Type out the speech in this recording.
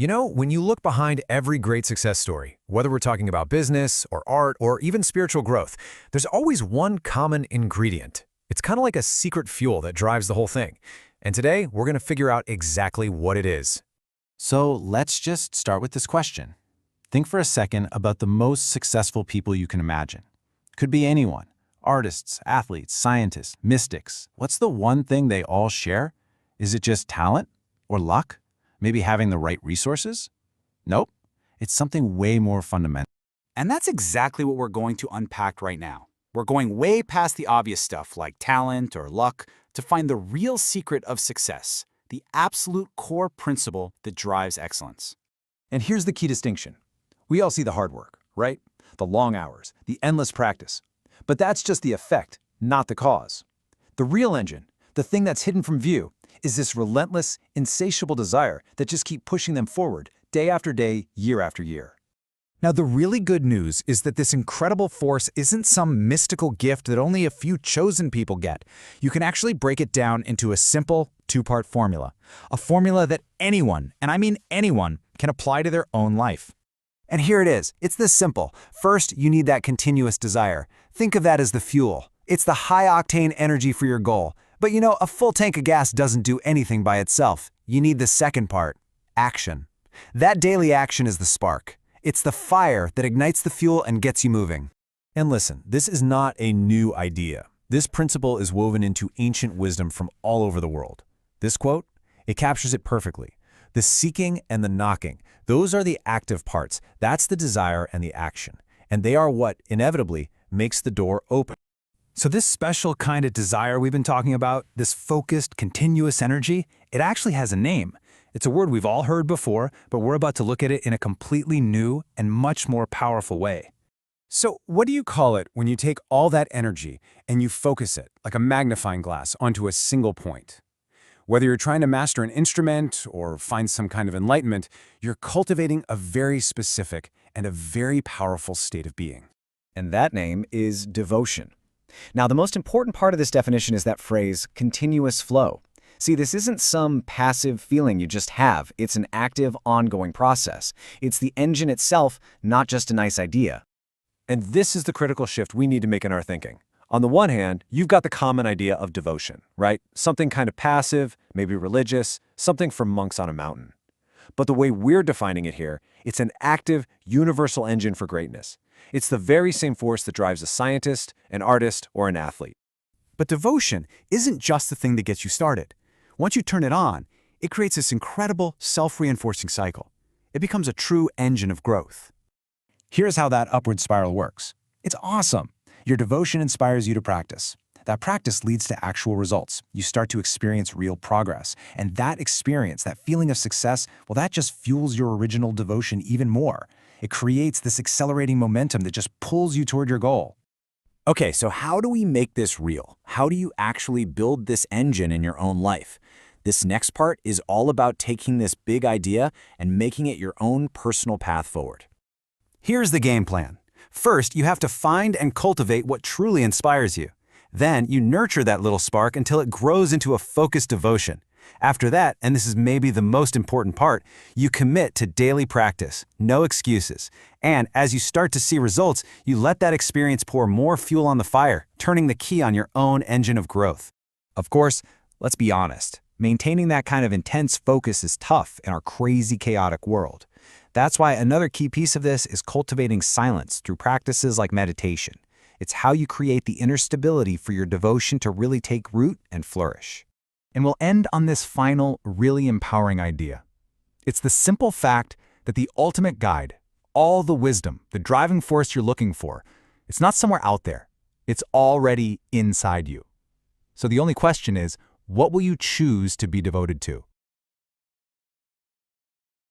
You know, when you look behind every great success story, whether we're talking about business or art or even spiritual growth, there's always one common ingredient. It's kind of like a secret fuel that drives the whole thing. And today, we're going to figure out exactly what it is. So let's just start with this question. Think for a second about the most successful people you can imagine. Could be anyone. Artists, athletes, scientists, mystics. What's the one thing they all share? Is it just talent? Or luck? Maybe having the right resources? Nope. It's something way more fundamental. And that's exactly what we're going to unpack right now. We're going way past the obvious stuff like talent or luck to find the real secret of success, the absolute core principle that drives excellence. And here's the key distinction. We all see the hard work, right? The long hours, the endless practice. But that's just the effect, not the cause. The real engine, the thing that's hidden from view, is this relentless, insatiable desire that just keeps pushing them forward day after day, year after year. Now, the really good news is that this incredible force isn't some mystical gift that only a few chosen people get. You can actually break it down into a simple two-part formula. A formula that anyone, and I mean anyone, can apply to their own life. And here it is. It's this simple. First, you need that continuous desire. Think of that as the fuel. It's the high-octane energy for your goal. But you know, a full tank of gas doesn't do anything by itself. You need the second part, action. That daily action is the spark. It's the fire that ignites the fuel and gets you moving. And listen, this is not a new idea. This principle is woven into ancient wisdom from all over the world. This quote, it captures it perfectly. The seeking and the knocking, those are the active parts. That's the desire and the action. And they are what, inevitably, makes the door open. So this special kind of desire we've been talking about, this focused, continuous energy, it actually has a name. It's a word we've all heard before, but we're about to look at it in a completely new and much more powerful way. So what do you call it when you take all that energy and you focus it, like a magnifying glass, onto a single point? Whether you're trying to master an instrument or find some kind of enlightenment, you're cultivating a very specific and a very powerful state of being. And that name is devotion. Now, the most important part of this definition is that phrase, continuous flow. See, this isn't some passive feeling you just have. It's an active, ongoing process. It's the engine itself, not just a nice idea. And this is the critical shift we need to make in our thinking. On the one hand, you've got the common idea of devotion, right? Something kind of passive, maybe religious, something for monks on a mountain. But the way we're defining it here, it's an active, universal engine for greatness. It's the very same force that drives a scientist, an artist, or an athlete. But devotion isn't just the thing that gets you started. Once you turn it on, it creates this incredible self-reinforcing cycle. It becomes a true engine of growth. Here's how that upward spiral works. It's awesome. Your devotion inspires you to practice. That practice leads to actual results. You start to experience real progress. And that experience, that feeling of success, well, that just fuels your original devotion even more. It creates this accelerating momentum that just pulls you toward your goal. Okay, so how do we make this real? How do you actually build this engine in your own life? This next part is all about taking this big idea and making it your own personal path forward. Here's the game plan. First, you have to find and cultivate what truly inspires you. Then, you nurture that little spark until it grows into a focused devotion. After that, and this is maybe the most important part, you commit to daily practice, no excuses. And as you start to see results, you let that experience pour more fuel on the fire, turning the key on your own engine of growth. Of course, let's be honest. Maintaining that kind of intense focus is tough in our crazy, chaotic world. That's why another key piece of this is cultivating silence through practices like meditation. It's how you create the inner stability for your devotion to really take root and flourish. And we'll end on this final, really empowering idea. It's the simple fact that the ultimate guide, all the wisdom, the driving force you're looking for, it's not somewhere out there. It's already inside you. So the only question is, what will you choose to be devoted to?